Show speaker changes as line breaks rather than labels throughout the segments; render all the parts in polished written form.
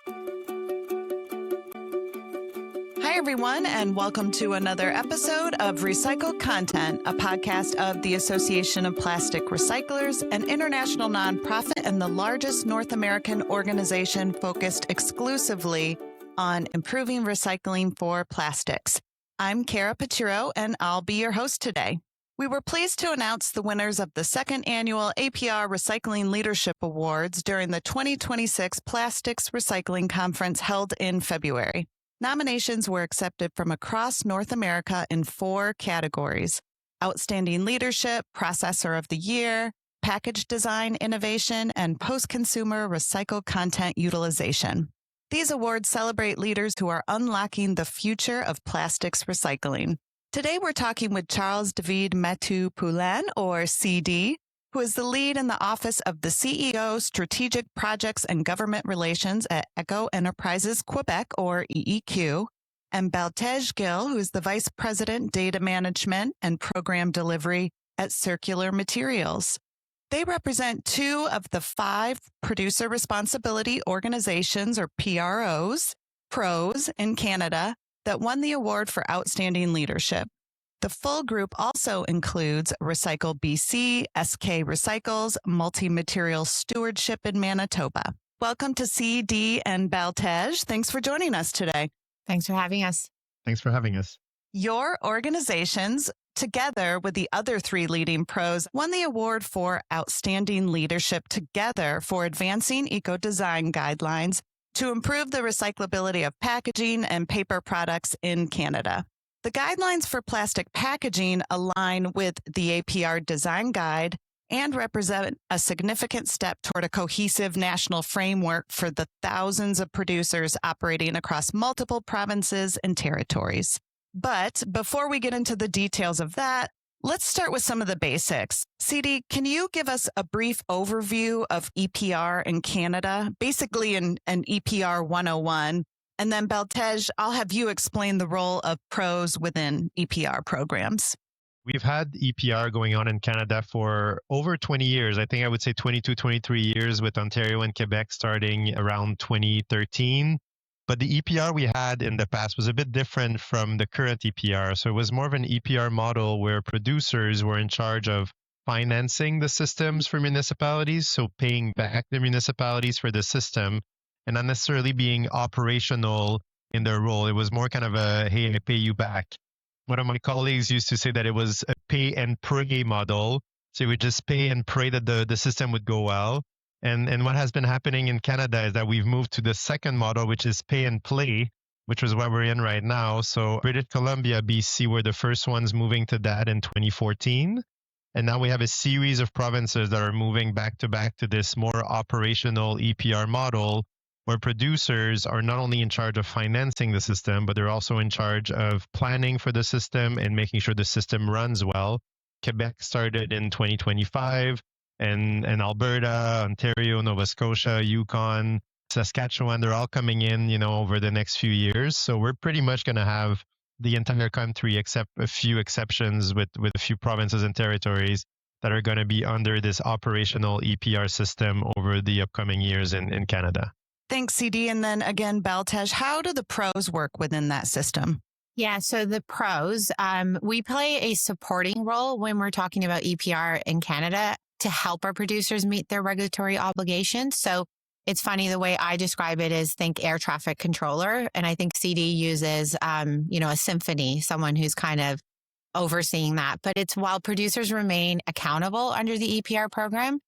Hi, everyone, and welcome to another episode of Recycled Content, a podcast of the Association of Plastic Recyclers, an international nonprofit and the largest North American organization focused exclusively on improving recycling for plastics. I'm Kara Pochiro, and I'll be your host today. We were pleased to announce the winners of the second annual APR Recycling Leadership Awards during the 2026 Plastics Recycling Conference held in February. Nominations were accepted from across North America in 4 categories: Outstanding Leadership, Processor of the Year, Package Design Innovation, and Post-Consumer Recycled Content Utilization. These awards celebrate leaders who are unlocking the future of plastics recycling. Today, we're talking with Charles David Mathieu-Poulin, or CD, who is the lead in the Office of the CEO, Strategic Projects and Government Relations at ECO Entreprises Québec, or EEQ, and Baltej Gill, who is the Vice President, Data Management and Program Delivery at Circular Materials. They represent 2 of the 5 producer responsibility organizations, or PROs, pros in Canada, that won the award for outstanding leadership. The full group also includes Recycle BC, SK Recycles, Multi-Material Stewardship in Manitoba. Welcome to CD and Baltej. Thanks for joining us today.
Thanks for having us.
Thanks for having us.
Your organizations, together with the other 3 leading pros, won the award for Outstanding Leadership together for advancing eco-design guidelines to improve the recyclability of packaging and paper products in Canada. The guidelines for plastic packaging align with the APR Design Guide and represent a significant step toward a cohesive national framework for the thousands of producers operating across multiple provinces and territories. But before we get into the details of that, let's start with some of the basics. CD, can you give us a brief overview of EPR in Canada, basically an EPR 101? And then Baltej, I'll have you explain the role of pros within EPR programs.
We've had EPR going on in Canada for over 20 years. I think I would say 22, 23 years, with Ontario and Quebec starting around 2013. But the EPR we had in the past was a bit different from the current EPR. So it was more of an EPR model where producers were in charge of financing the systems for municipalities, so paying back the municipalities for the system, and not necessarily being operational in their role. It was more kind of a, hey, I pay you back. One of my colleagues used to say that it was a pay and pray model. So you would just pay and pray that the system would go well. And what has been happening in Canada is that we've moved to the second model, which is pay and play, which is what we're in right now. So British Columbia, BC were the first ones moving to that in 2014. And now we have a series of provinces that are moving back to this more operational EPR model, where producers are not only in charge of financing the system, but they're also in charge of planning for the system and making sure the system runs well. Quebec started in 2025, and Alberta, Ontario, Nova Scotia, Yukon, Saskatchewan, they're all coming in, over the next few years. So we're pretty much going to have the entire country, except a few exceptions with a few provinces and territories, that are going to be under this operational EPR system over the upcoming years in Canada.
Thanks, CD. And then again, Baltej, how do the pros work within that system?
Yeah, so the pros, we play a supporting role when we're talking about EPR in Canada to help our producers meet their regulatory obligations. So it's funny, the way I describe it is think air traffic controller. And I think CD uses, a symphony, someone who's kind of overseeing that. But it's while producers remain accountable under the EPR program,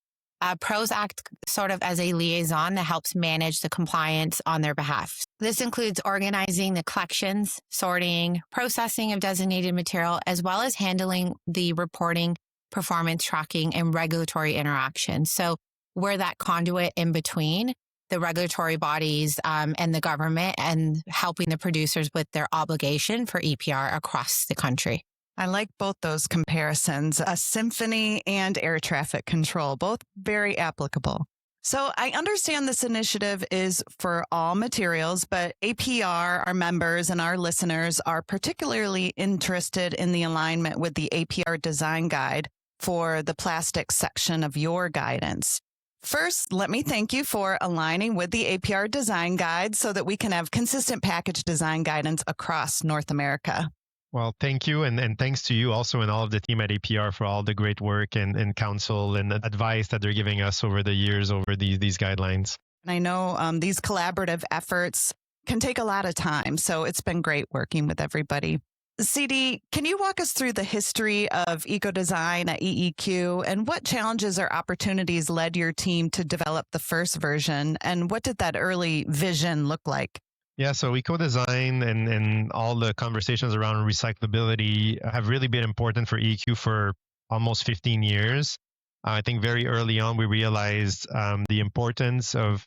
pros act sort of as a liaison that helps manage the compliance on their behalf. This includes organizing the collections, sorting, processing of designated material, as well as handling the reporting, performance tracking, and regulatory interactions. So we're that conduit in between the regulatory bodies and the government, and helping the producers with their obligation for EPR across the country.
I like both those comparisons, a symphony and air traffic control, both very applicable. So I understand this initiative is for all materials, but APR, our members and our listeners are particularly interested in the alignment with the APR Design Guide for the plastics section of your guidance. First, let me thank you for aligning with the APR Design Guide so that we can have consistent package design guidance across North America.
Well, thank you. And thanks to you also and all of the team at APR for all the great work and counsel and advice that they're giving us over the years over these guidelines.
And I know these collaborative efforts can take a lot of time, so it's been great working with everybody. CD, can you walk us through the history of eco-design at EEQ and what challenges or opportunities led your team to develop the first version? And what did that early vision look like?
Yeah, so eco-design and all the conversations around recyclability have really been important for EEQ for almost 15 years. I think very early on, we realized the importance of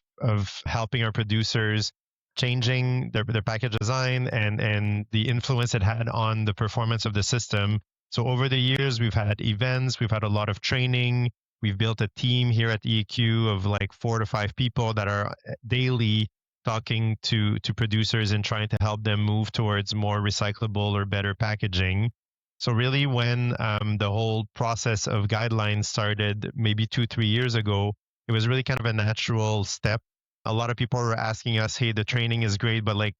helping our producers changing their package design and the influence it had on the performance of the system. So over the years, we've had events, we've had a lot of training. We've built a team here at EEQ of like 4 to 5 people that are daily talking to producers and trying to help them move towards more recyclable or better packaging. So really when the whole process of guidelines started maybe 2-3 years ago, it was really kind of a natural step. A lot of people were asking us, hey, the training is great, but like,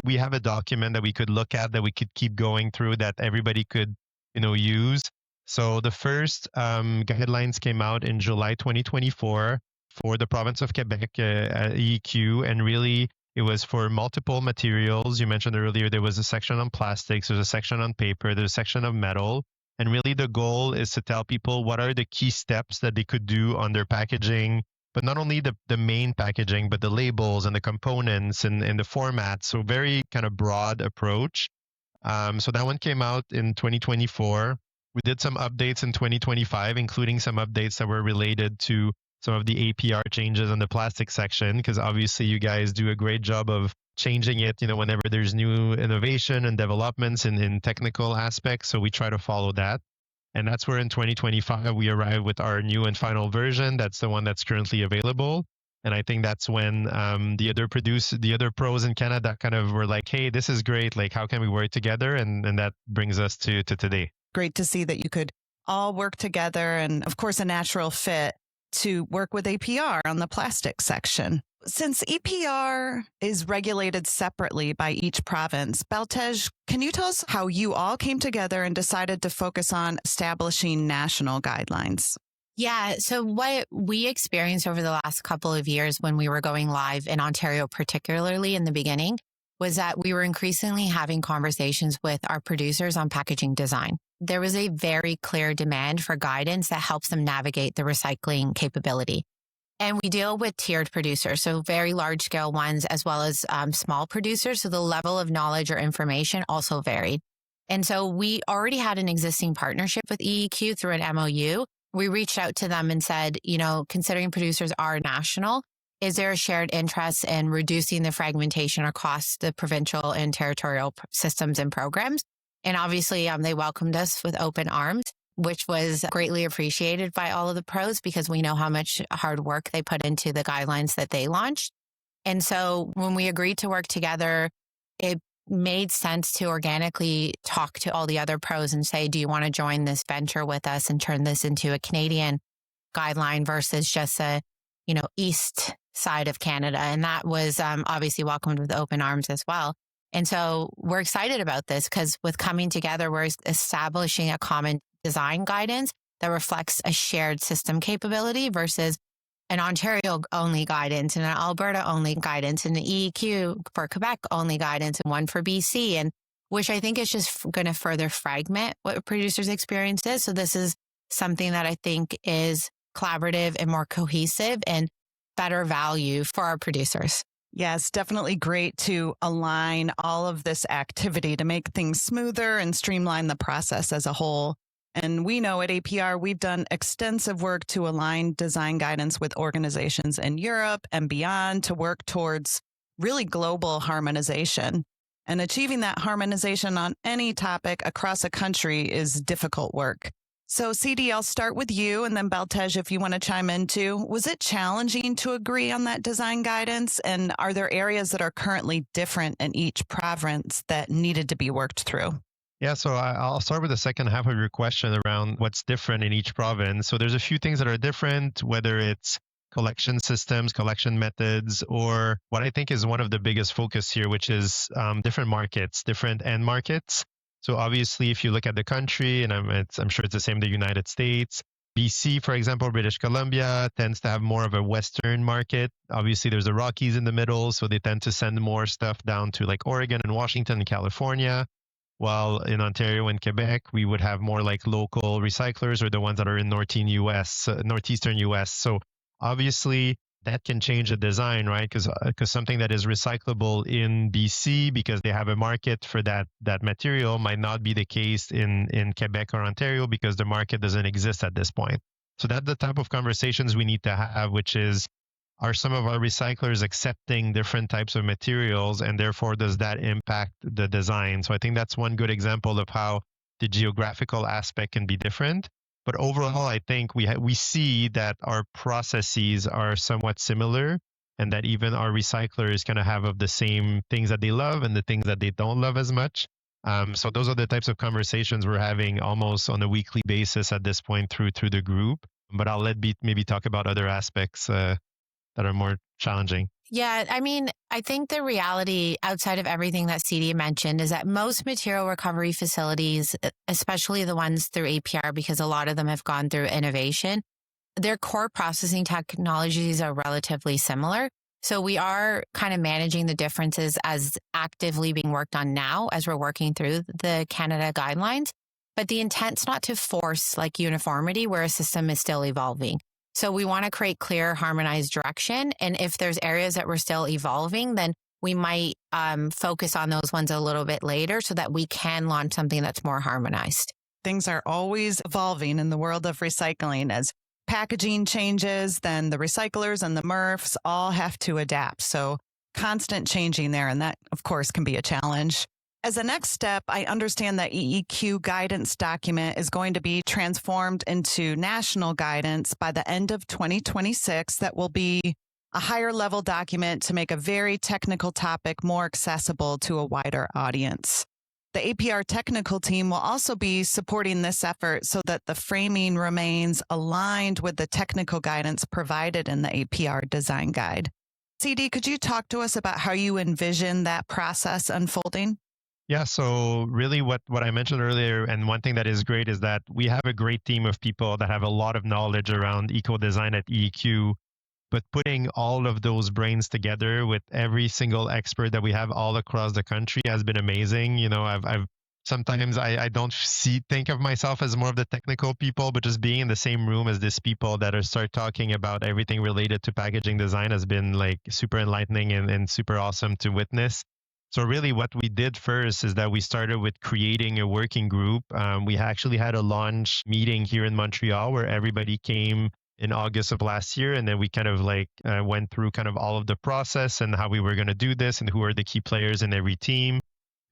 we have a document that we could look at that we could keep going through that everybody could, use. So the first guidelines came out in July 2024 for the province of Quebec at EEQ, and really it was for multiple materials. You mentioned earlier there was a section on plastics, there's a section on paper, there's a section of metal. And really the goal is to tell people what are the key steps that they could do on their packaging, but not only the main packaging, but the labels and the components and the formats. So very kind of broad approach. So that one came out in 2024. We did some updates in 2025, including some updates that were related to some of the APR changes on the plastic section, because obviously you guys do a great job of changing it, whenever there's new innovation and developments in technical aspects. So we try to follow that. And that's where in 2025, we arrived with our new and final version. That's the one that's currently available. And I think that's when the other pros in Canada kind of were like, hey, this is great. Like, how can we work together? And that brings us to today.
Great to see that you could all work together and, of course, a natural fit to work with APR on the plastic section. Since EPR is regulated separately by each province, Baltej, can you tell us how you all came together and decided to focus on establishing national guidelines?
Yeah. So what we experienced over the last couple of years when we were going live in Ontario, particularly in the beginning, was that we were increasingly having conversations with our producers on packaging design. There was a very clear demand for guidance that helps them navigate the recycling capability. And we deal with tiered producers, so very large scale ones, as well as small producers. So the level of knowledge or information also varied. And so we already had an existing partnership with EEQ through an MOU. We reached out to them and said, considering producers are national, is there a shared interest in reducing the fragmentation across the provincial and territorial systems and programs? And obviously, they welcomed us with open arms, which was greatly appreciated by all of the pros because we know how much hard work they put into the guidelines that they launched. And so when we agreed to work together, it made sense to organically talk to all the other pros and say, do you want to join this venture with us and turn this into a Canadian guideline versus just a, east side of Canada? And that was obviously welcomed with open arms as well. And so we're excited about this because with coming together, we're establishing a common design guidance that reflects a shared system capability versus an Ontario-only guidance and an Alberta-only guidance and an EEQ for Quebec-only guidance and one for BC, and which I think is just going to further fragment what a producer's experience is. So this is something that I think is collaborative and more cohesive and better value for our producers.
Yes, definitely great to align all of this activity to make things smoother and streamline the process as a whole. And we know at APR, we've done extensive work to align design guidance with organizations in Europe and beyond to work towards really global harmonization. And achieving that harmonization on any topic across a country is difficult work. So CD, I'll start with you, and then Baltej, if you want to chime in too. Was it challenging to agree on that design guidance? And are there areas that are currently different in each province that needed to be worked through?
Yeah, so I'll start with the second half of your question around what's different in each province. So there's a few things that are different, whether it's collection systems, collection methods, or what I think is one of the biggest focus here, which is different markets, different end markets. So obviously, if you look at the country, and I'm sure it's the same in the United States, BC, for example, British Columbia tends to have more of a Western market. Obviously, there's the Rockies in the middle, so they tend to send more stuff down to like Oregon and Washington and California. While in Ontario and Quebec, we would have more like local recyclers or the ones that are in northeastern US. So obviously, that can change the design, right? Because something that is recyclable in BC because they have a market for that material might not be the case in Quebec or Ontario because the market doesn't exist at this point. So that's the type of conversations we need to have, which is, are some of our recyclers accepting different types of materials, and therefore does that impact the design? So I think that's one good example of how the geographical aspect can be different. But overall, I think we see that our processes are somewhat similar, and that even our recyclers kind of have of the same things that they love and the things that they don't love as much. So those are the types of conversations we're having almost on a weekly basis at this point through the group. But I'll let Beat maybe talk about other aspects that are more challenging.
Yeah, I mean, I think the reality outside of everything that CD mentioned is that most material recovery facilities, especially the ones through APR, because a lot of them have gone through innovation, their core processing technologies are relatively similar. So we are kind of managing the differences as actively being worked on now as we're working through the Canada guidelines. But the intent's not to force like uniformity where a system is still evolving. So we want to create clear, harmonized direction. And if there's areas that we're still evolving, then we might focus on those ones a little bit later so that we can launch something that's more harmonized.
Things are always evolving in the world of recycling. As packaging changes, then the recyclers and the MRFs all have to adapt. So constant changing there. And that, of course, can be a challenge. As a next step, I understand that EEQ guidance document is going to be transformed into national guidance by the end of 2026. That will be a higher level document to make a very technical topic more accessible to a wider audience. The APR technical team will also be supporting this effort so that the framing remains aligned with the technical guidance provided in the APR design guide. CD, could you talk to us about how you envision that process unfolding?
Yeah, so really what I mentioned earlier, and one thing that is great is that we have a great team of people that have a lot of knowledge around eco-design at EEQ, but putting all of those brains together with every single expert that we have all across the country has been amazing. You know, I've sometimes I don't think of myself as more of the technical people, but just being in the same room as these people that are start talking about everything related to packaging design has been like super enlightening and super awesome to witness. So really what we did first is that we started with creating a working group. We actually had a launch meeting here in Montreal where everybody came in August of last year. And then we kind of like went through kind of all of the process and how we were going to do this and who are the key players in every team.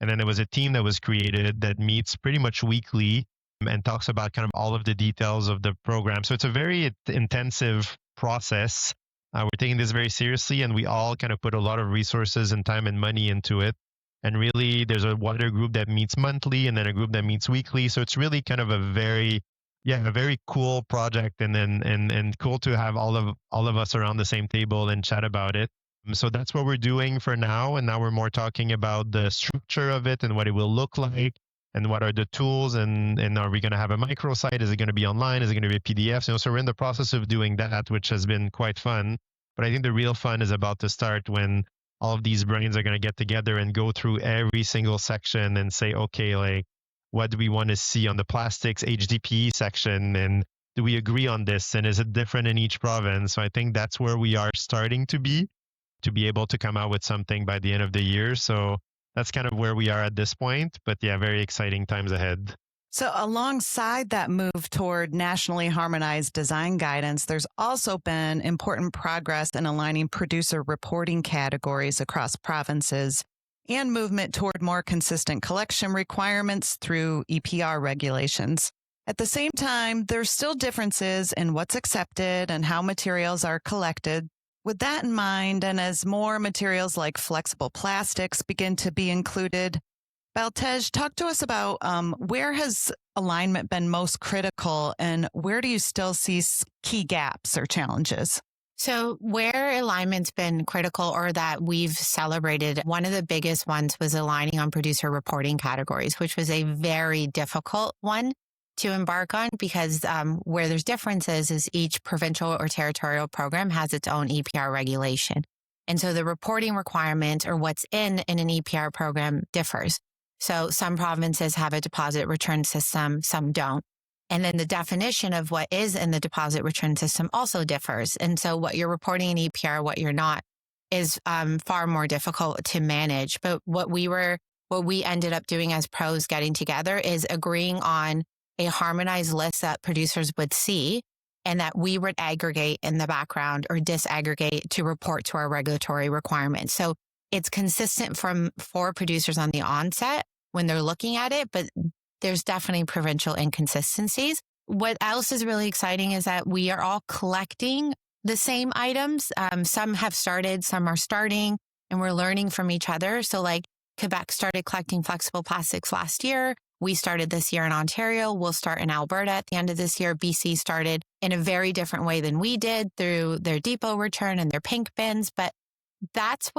And then there was a team that was created that meets pretty much weekly and talks about kind of all of the details of the program. So it's a very intensive process. We're taking this very seriously, and we all kind of put a lot of resources and time and money into it. And really, there's a wider group that meets monthly and then a group that meets weekly. So it's really kind of a very cool project, and cool to have all of us around the same table and chat about it. So that's what we're doing for now. And now we're more talking about the structure of it and what it will look like and what are the tools, and are we going to have a microsite? Is it going to be online? Is it going to be a PDF? You know, so we're in the process of doing that, which has been quite fun. But I think the real fun is about to start when all of these brains are going to get together and go through every single section and say, okay, like, what do we want to see on the plastics HDPE section? And do we agree on this? And is it different in each province? So I think that's where we are starting to be able to come out with something by the end of the year. So that's kind of where we are at this point. But yeah, very exciting times ahead.
So alongside that move toward nationally harmonized design guidance, there's also been important progress in aligning producer reporting categories across provinces and movement toward more consistent collection requirements through EPR regulations. At the same time, there's still differences in what's accepted and how materials are collected. With that in mind, and as more materials like flexible plastics begin to be included, Baltej, talk to us about where has alignment been most critical and where do you still see key gaps or challenges?
So where alignment's been critical or that we've celebrated, one of the biggest ones was aligning on producer reporting categories, which was a very difficult one to embark on because where there's differences is each provincial or territorial program has its own EPR regulation. And so the reporting requirement or what's in an EPR program differs. So some provinces have a deposit return system, some don't. And then the definition of what is in the deposit return system also differs. And so what you're reporting in EPR, what you're not, is far more difficult to manage. But what we ended up doing as pros getting together is agreeing on a harmonized list that producers would see and that we would aggregate in the background or disaggregate to report to our regulatory requirements. So it's consistent for producers on the onset when they're looking at it, but there's definitely provincial inconsistencies. What else is really exciting is that we are all collecting the same items. Some have started, some are starting, and we're learning from each other. So like Quebec started collecting flexible plastics last year. We started this year in Ontario. We'll start in Alberta at the end of this year. BC started in a very different way than we did through their depot return and their pink bins. But that's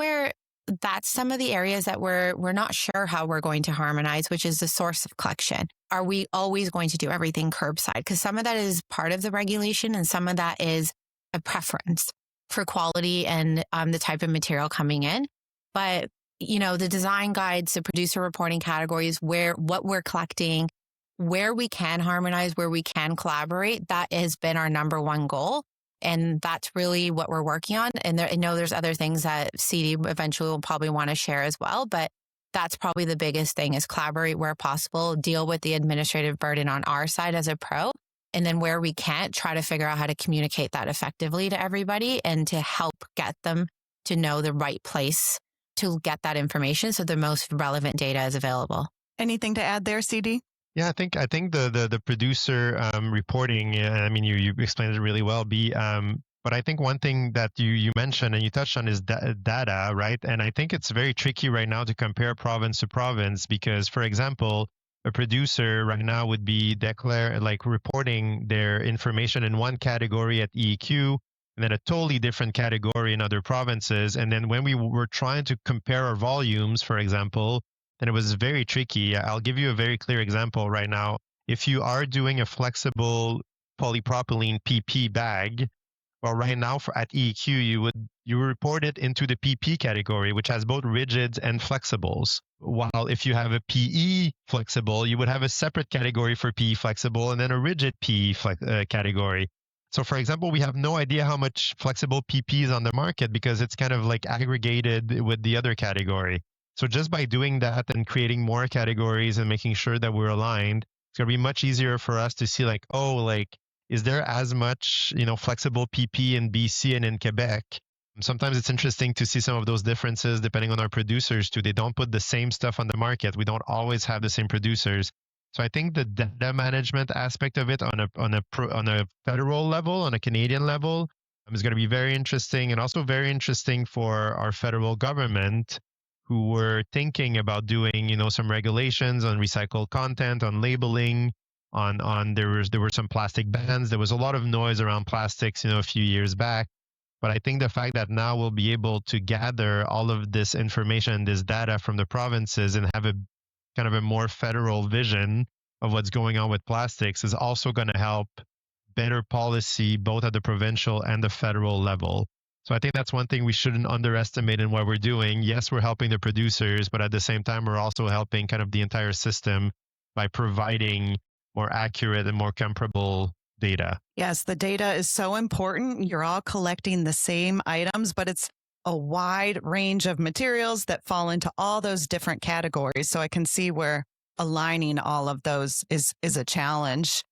some of the areas that we're not sure how we're going to harmonize, which is the source of collection. Are we always going to do everything curbside? Because some of that is part of the regulation and some of that is a preference for quality and the type of material coming in. But, the design guides, the producer reporting categories, what we're collecting, where we can harmonize, where we can collaborate, that has been our number one goal. And that's really what we're working on. And I know there's other things that CD eventually will probably want to share as well, but that's probably the biggest thing is collaborate where possible, deal with the administrative burden on our side as a pro. And then where we can't, try to figure out how to communicate that effectively to everybody and to help get them to know the right place to get that information so the most relevant data is available.
Anything to add there, CD?
Yeah, I think the producer reporting. You explained it really well, B. But I think one thing that you mentioned and you touched on is data, right? And I think it's very tricky right now to compare province to province because, for example, a producer right now would be reporting their information in one category at EEQ and then a totally different category in other provinces. And then when we were trying to compare our volumes, for example, then it was very tricky. I'll give you a very clear example right now. If you are doing a flexible polypropylene PP bag, well, right now at EEQ, you report it into the PP category, which has both rigids and flexibles. While if you have a PE flexible, you would have a separate category for PE flexible and then a rigid PE category. So for example, we have no idea how much flexible PP is on the market because it's kind of like aggregated with the other category. So just by doing that and creating more categories and making sure that we're aligned, it's going to be much easier for us to see is there as much, flexible PP in BC and in Quebec? Sometimes it's interesting to see some of those differences depending on our producers too. They don't put the same stuff on the market. We don't always have the same producers. So I think the data management aspect of it on a federal level, on a Canadian level, is going to be very interesting and also very interesting for our federal government who were thinking about doing, some regulations on recycled content, on labeling, there were some plastic bans. There was a lot of noise around plastics, a few years back. But I think the fact that now we'll be able to gather all of this information, this data from the provinces and have a kind of a more federal vision of what's going on with plastics is also going to help better policy both at the provincial and the federal level. So I think that's one thing we shouldn't underestimate in what we're doing. Yes, we're helping the producers, but at the same time, we're also helping kind of the entire system by providing more accurate and more comparable data.
Yes, the data is so important. You're all collecting the same items, but it's a wide range of materials that fall into all those different categories. So I can see where aligning all of those is a challenge.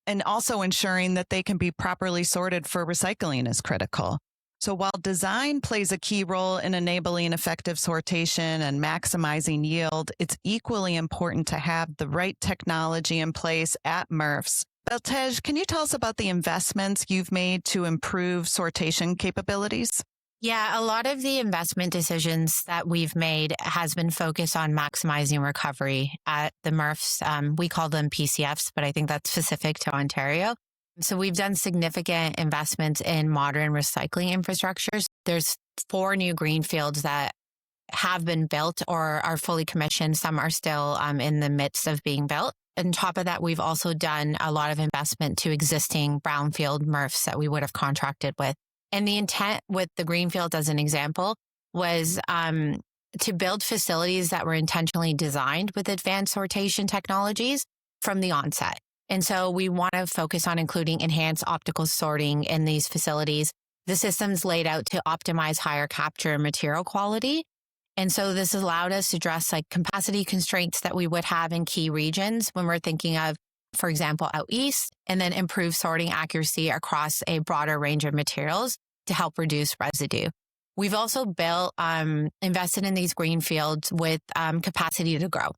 And also ensuring that they can be properly sorted for recycling is critical. So while design plays a key role in enabling effective sortation and maximizing yield, it's equally important to have the right technology in place at MRFs. Baltej, can you tell us about the investments you've made to improve sortation capabilities?
Yeah, a lot of the investment decisions that we've made has been focused on maximizing recovery at the MRFs. We call them PCFs, but I think that's specific to Ontario. So we've done significant investments in modern recycling infrastructures. There's 4 new greenfields that have been built or are fully commissioned. Some are still in the midst of being built. On top of that, we've also done a lot of investment to existing brownfield MRFs that we would have contracted with. And the intent with the greenfield, as an example, was to build facilities that were intentionally designed with advanced sortation technologies from the onset. And so we want to focus on including enhanced optical sorting in these facilities. The system's laid out to optimize higher capture and material quality. And so this has allowed us to address like capacity constraints that we would have in key regions when we're thinking of, for example, out east, and then improve sorting accuracy across a broader range of materials to help reduce residue. We've also invested in these greenfields with capacity to grow.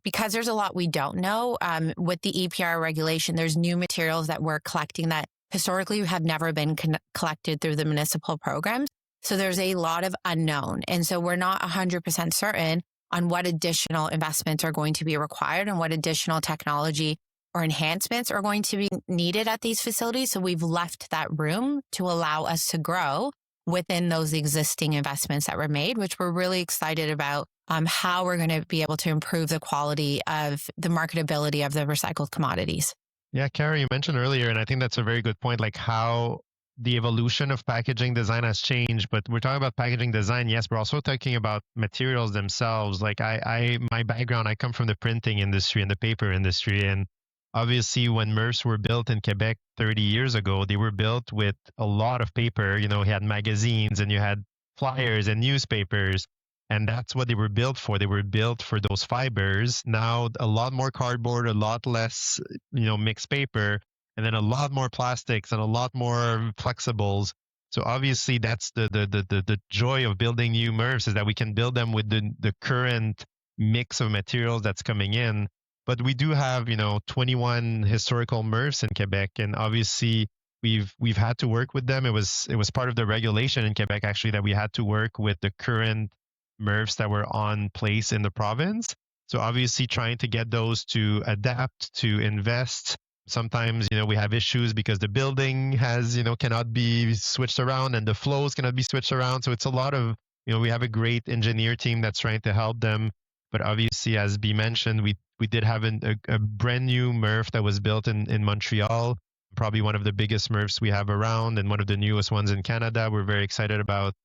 Because there's a lot we don't know, with the EPR regulation, there's new materials that we're collecting that historically have never been collected through the municipal programs. So there's a lot of unknown. And so we're not 100% certain on what additional investments are going to be required and what additional technology or enhancements are going to be needed at these facilities. So we've left that room to allow us to grow within those existing investments that were made, which we're really excited about. How we're going to be able to improve the quality of the marketability of the recycled commodities.
Yeah, Kara, you mentioned earlier, and I think that's a very good point, like how the evolution of packaging design has changed. But we're talking about packaging design. Yes, we're also talking about materials themselves. Like my background, I come from the printing industry and the paper industry. And obviously when MRFs were built in Quebec 30 years ago, they were built with a lot of paper. You had magazines and you had flyers and newspapers. And that's what they were built for. They were built for those fibers. Now, a lot more cardboard, a lot less, mixed paper, and then a lot more plastics and a lot more flexibles. So obviously, that's the joy of building new MRFs, is that we can build them with the current mix of materials that's coming in. But we do have, 21 historical MRFs in Quebec, and obviously we've had to work with them. It was part of the regulation in Quebec actually that we had to work with the current MRFs that were on place in the province. So obviously trying to get those to adapt, to invest. Sometimes, we have issues because the building has, cannot be switched around and the flows cannot be switched around. So it's a lot of, we have a great engineer team that's trying to help them. But obviously, as B mentioned, we did have a brand new MRF that was built in Montreal, probably one of the biggest MRFs we have around and one of the newest ones in Canada. We're very excited about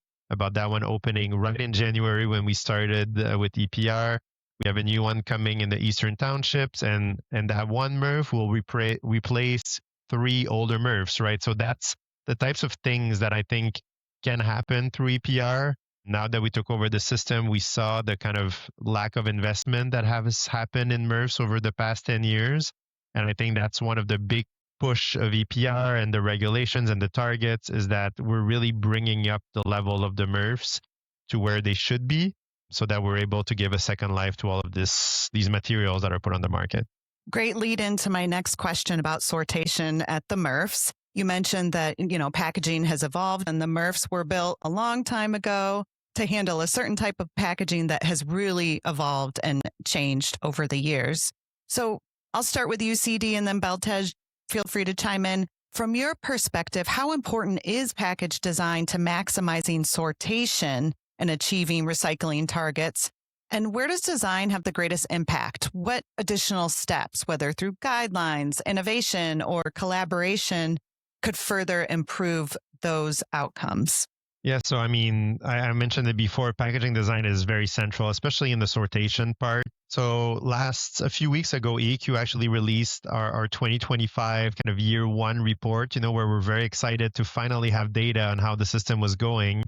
that one opening right in January when we started with EPR. We have a new one coming in the Eastern Townships, and that one MRF will replace 3 older MRFs, right? So that's the types of things that I think can happen through EPR. Now that we took over the system, we saw the kind of lack of investment that has happened in MRFs over the past 10 years. And I think that's one of the big push of EPR and the regulations and the targets, is that we're really bringing up the level of the MRFs to where they should be, so that we're able to give a second life to all of these materials that are put on the market.
Great lead into my next question about sortation at the MRFs. You mentioned that, packaging has evolved and the MRFs were built a long time ago to handle a certain type of packaging that has really evolved and changed over the years. So I'll start with you, CD, and then Baltej. Feel free to chime in. From your perspective, how important is package design to maximizing sortation and achieving recycling targets? And where does design have the greatest impact? What additional steps, whether through guidelines, innovation, or collaboration, could further improve those outcomes?
Yeah, so I mentioned it before, packaging design is very central, especially in the sortation part. So a few weeks ago, EQ actually released our 2025 kind of year one report, where we're very excited to finally have data on how the system was going.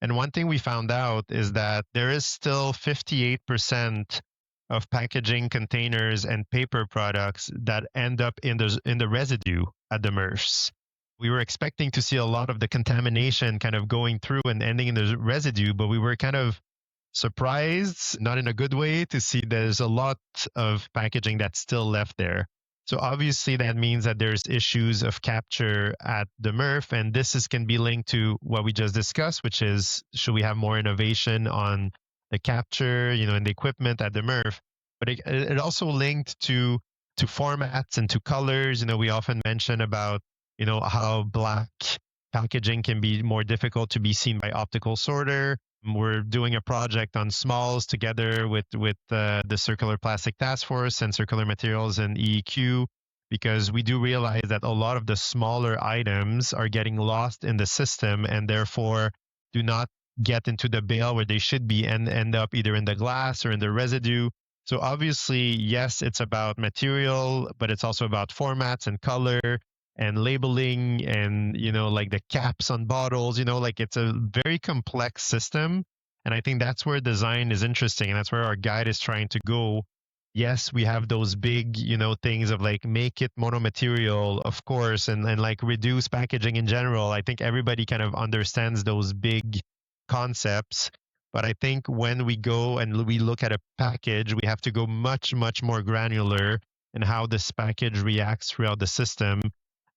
And one thing we found out is that there is still 58% of packaging containers and paper products that end up in the residue at the MRFs. We were expecting to see a lot of the contamination kind of going through and ending in the residue, but we were kind of surprised, not in a good way, to see there's a lot of packaging that's still left there. So obviously that means that there's issues of capture at the MRF, and this can be linked to what we just discussed, which is, should we have more innovation on the capture, and the equipment at the MRF? But it also linked to formats and to colors. We often mention about how black packaging can be more difficult to be seen by optical sorter. We're doing a project on smalls together with the Circular Plastic Task Force and Circular Materials and EEQ, because we do realize that a lot of the smaller items are getting lost in the system and therefore do not get into the bale where they should be and end up either in the glass or in the residue. So obviously, yes, it's about material, but it's also about formats and color and labeling and, like the caps on bottles, it's a very complex system. And I think that's where design is interesting. And that's where our guide is trying to go. Yes, we have those big, things of like make it monomaterial, of course, and like reduce packaging in general. I think everybody kind of understands those big concepts. But I think when we go and we look at a package, we have to go much, much more granular in how this package reacts throughout the system.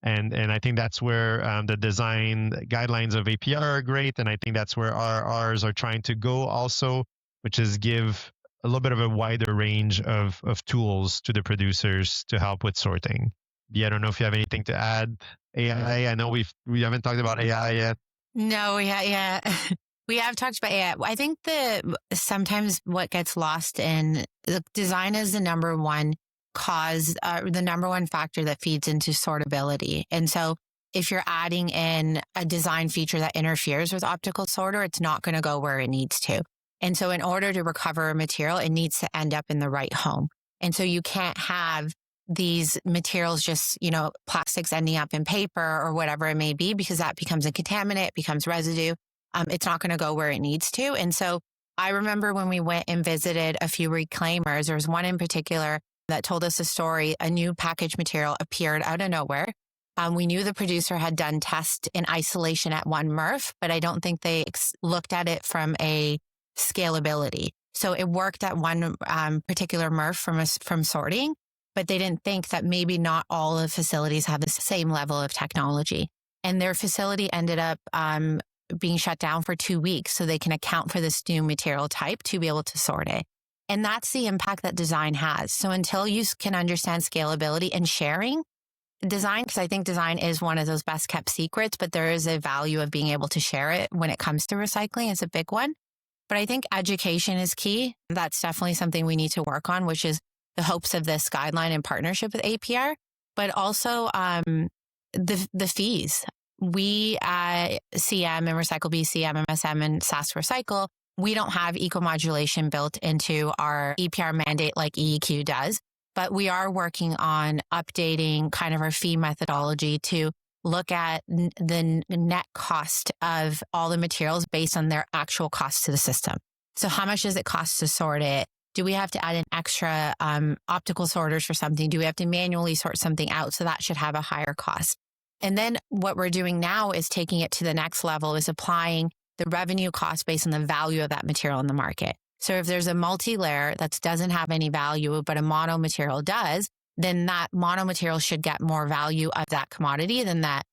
And I think that's where the design guidelines of APR are great. And I think that's where ours are trying to go also, which is give a little bit of a wider range of tools to the producers to help with sorting. Yeah, I don't know if you have anything to add. AI, I know we haven't talked about AI yet.
No, yeah. We have talked about AI. I think sometimes what gets lost in design is the number one the number one factor that feeds into sortability. And so if you're adding in a design feature that interferes with optical sorter, it's not going to go where it needs to. And so in order to recover a material, it needs to end up in the right home. And so you can't have these materials just, plastics ending up in paper or whatever it may be, because that becomes a contaminant, it becomes residue. It's not going to go where it needs to. And so I remember when we went and visited a few reclaimers, there was one in particular that told us a story. A new package material appeared out of nowhere. We knew the producer had done tests in isolation at one MRF, but I don't think they looked at it from a scalability. So it worked at one particular MRF from sorting, but they didn't think that maybe not all of the facilities have the same level of technology. And their facility ended up being shut down for 2 weeks so they can account for this new material type to be able to sort it. And that's the impact that design has. So until you can understand scalability and sharing design, because I think design is one of those best kept secrets, but there is a value of being able to share it when it comes to recycling. It's a big one. But I think education is key. That's definitely something we need to work on, which is the hopes of this guideline in partnership with APR, but also the fees. We at CM and RecycleB, CM, MSM, and SAS Recycle, we don't have eco-modulation built into our EPR mandate like EEQ does, but we are working on updating kind of our fee methodology to look at the net cost of all the materials based on their actual cost to the system. So how much does it cost to sort it? Do we have to add in extra optical sorters for something? Do we have to manually sort something out? So that should have a higher cost. And then what we're doing now is taking it to the next level, is applying the revenue cost based on the value of that material in the market. So if there's a multi-layer that doesn't have any value, but a mono material does, then that mono material should get more value of that commodity than that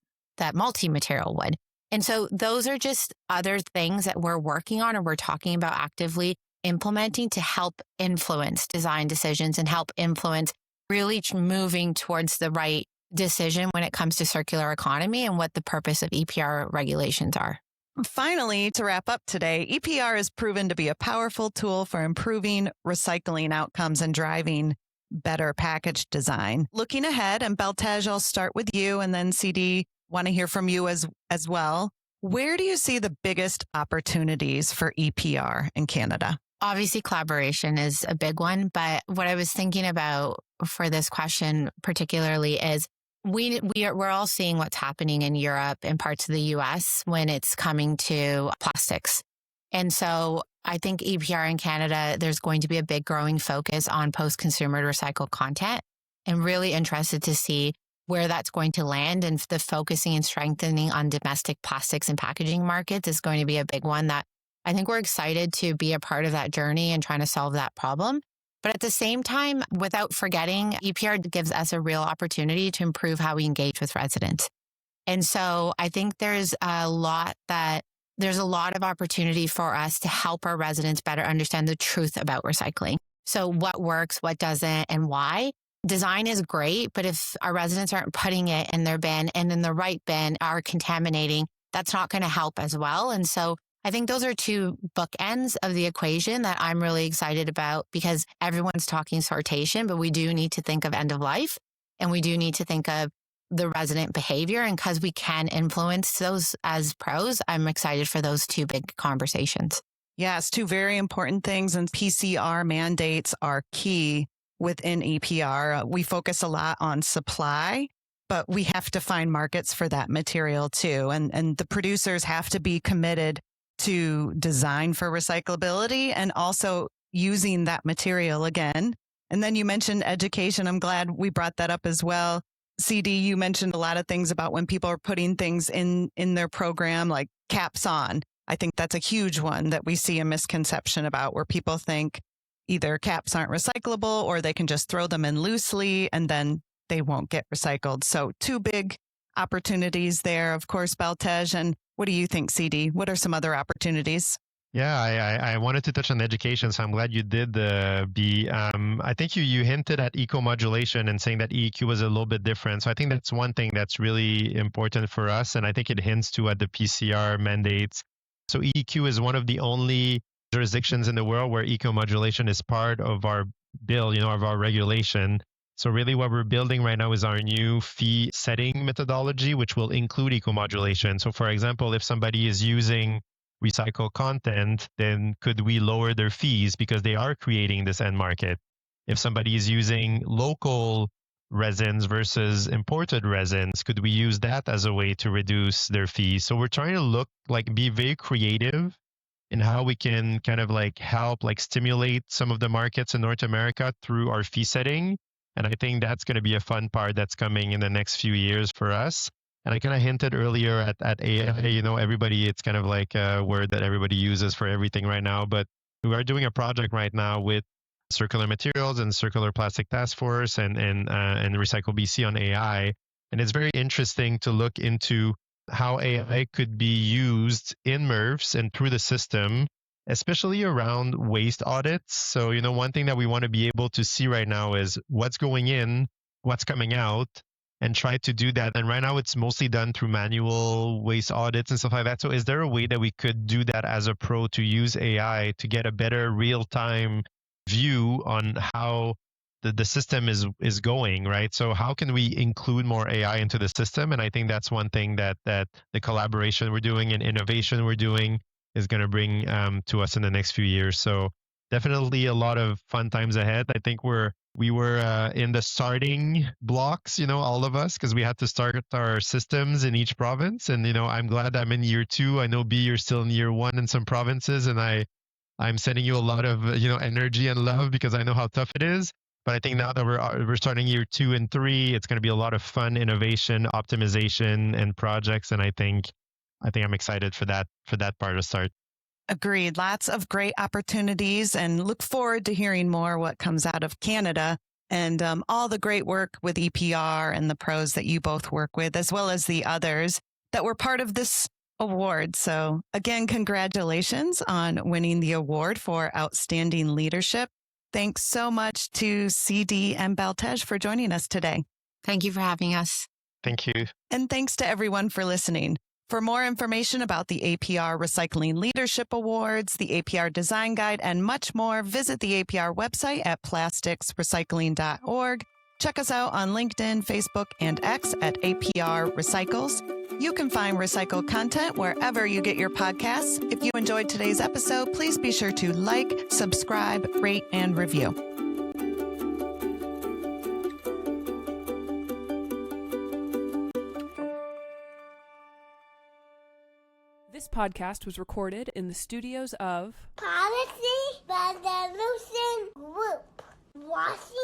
multi-material would. And so those are just other things that we're working on or we're talking about actively implementing to help influence design decisions and help influence really moving towards the right decision when it comes to circular economy and what the purpose of EPR regulations are.
Finally, to wrap up today, EPR has proven to be a powerful tool for improving recycling outcomes and driving better package design. Looking ahead, and Baltej, I'll start with you, and then CD, want to hear from you as well. Where do you see the biggest opportunities for EPR in Canada?
Obviously, collaboration is a big one, but what I was thinking about for this question particularly is we're all seeing what's happening in Europe and parts of the US when it's coming to plastics. And so I think EPR in Canada, there's going to be a big growing focus on post-consumer recycled content, and really interested to see where that's going to land. And the focusing and strengthening on domestic plastics and packaging markets is going to be a big one that I think we're excited to be a part of that journey and trying to solve that problem. But at the same time, without forgetting, EPR gives us a real opportunity to improve how we engage with residents. And so I think there's a lot of opportunity for us to help our residents better understand the truth about recycling. So what works, what doesn't, and why. design is great, but if our residents aren't putting it in their bin and in the right bin are contaminating, that's not going to help as well. And so I think those are two bookends of the equation that I'm really excited about, because everyone's talking sortation, but we do need to think of end of life, and we do need to think of the resident behavior. And because we can influence those as pros, I'm excited for those two big conversations.
Yes, two very important things, and PCR mandates are key within APR. We focus a lot on supply, but we have to find markets for that material too. And the producers have to be committed to design for recyclability and also using that material again. And then you mentioned education. I'm glad we brought that up as well. CD, you mentioned a lot of things about when people are putting things in their program, like caps on. I think that's a huge one that we see a misconception about, where people think either caps aren't recyclable or they can just throw them in loosely and then they won't get recycled. So two big opportunities there, of course, Baltej. And what do you think, CD? What are some other opportunities?
Yeah, I wanted to touch on education, so I'm glad you did, B. I think you hinted at eco-modulation and saying that EEQ was a little bit different. So I think that's one thing that's really important for us, and I think it hints to at the PCR mandates. So EEQ is one of the only jurisdictions in the world where eco-modulation is part of our bill, of our regulation. So really what we're building right now is our new fee setting methodology, which will include eco-modulation. So for example, if somebody is using recycled content, then could we lower their fees because they are creating this end market? If somebody is using local resins versus imported resins, could we use that as a way to reduce their fees? So we're trying to be very creative in how we can kind of help stimulate some of the markets in North America through our fee setting. And I think that's going to be a fun part that's coming in the next few years for us. And I kind of hinted earlier at AI, everybody, it's kind of like a word that everybody uses for everything right now. But we are doing a project right now with Circular Materials and Circular Plastic Task Force and Recycle BC on AI. And it's very interesting to look into how AI could be used in MRFs and through the system, especially around waste audits. So, one thing that we want to be able to see right now is what's going in, what's coming out, and try to do that. And right now it's mostly done through manual waste audits and stuff like that. So is there a way that we could do that as a pro to use AI to get a better real-time view on how the system is going, right? So how can we include more AI into the system? And I think that's one thing that the collaboration we're doing and innovation we're doing is going to bring to us in the next few years. So definitely a lot of fun times ahead. I think we were in the starting blocks, all of us, because we had to start our systems in each province. And, I'm glad I'm in year 2. I know, B, you're still in year 1 in some provinces. And I'm sending you a lot of, energy and love because I know how tough it is. But I think now that we're starting year 2 and 3, it's going to be a lot of fun, innovation, optimization, and projects. And I think I'm excited for that part to start.
Agreed. Lots of great opportunities, and look forward to hearing more what comes out of Canada and all the great work with EPR and the pros that you both work with, as well as the others that were part of this award. So again, congratulations on winning the award for outstanding leadership. Thanks so much to CD and Baltej for joining us today.
Thank you for having us.
Thank you.
And thanks to everyone for listening. For more information about the APR Recycling Leadership Awards, the APR Design Guide, and much more, visit the APR website at plasticsrecycling.org. Check us out on LinkedIn, Facebook, and X at APR Recycles. You can find recycled content wherever you get your podcasts. If you enjoyed today's episode, please be sure to like, subscribe, rate, and review.
This podcast was recorded in the studios of
Policy Resolution Group, Washington.